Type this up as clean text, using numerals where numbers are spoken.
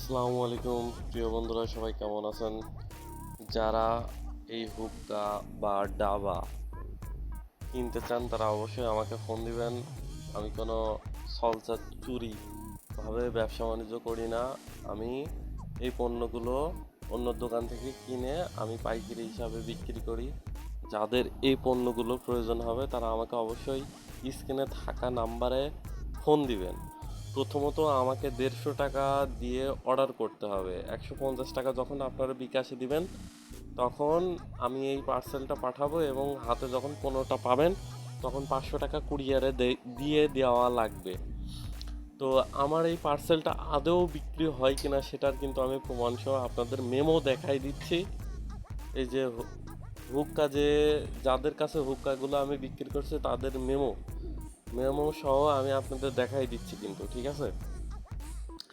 আসসালামু আলাইকুম প্রিয় বন্ধুরা, সবাই কেমন আছেন? যারা এই হুক্কা বা ডাবা কিনতে চান তারা অবশ্যই আমাকে ফোন দিবেন। আমি কোনো সলসা চুরি ভাবে ব্যবসা বাণিজ্য করি না। আমি এই পণ্যগুলো অন্য দোকান থেকে কিনে আমি পাইকারি হিসাবে বিক্রি করি। যাদের এই পণ্যগুলো প্রয়োজন হবে তারা আমাকে অবশ্যই স্ক্রিনে থাকা নাম্বারে ফোন দিবেন। প্রথমত আমাকে 150 টাকা দিয়ে অর্ডার করতে হবে। 150 টাকা যখন আপনারা বিকাশে দিবেন তখন আমি এই পার্সেলটা পাঠাবো এবং হাতে যখন 15টা পাবেন তখন 500 টাকা কুরিয়ারে দিয়ে দেওয়া লাগবে। তো আমার এই পার্সেলটা আদৌ বিক্রি হয় কিনা সেটার কিন্তু আমি প্রমাণসহ আপনাদের মেমো দেখাই দিচ্ছি। এই যে হুক্কা, যাদের কাছে হুক্কাগুলো আমি বিক্রি করছি তাদের মেমো সহ আমি আপনাদের দেখাই দিচ্ছি কিন্তু, ঠিক আছে?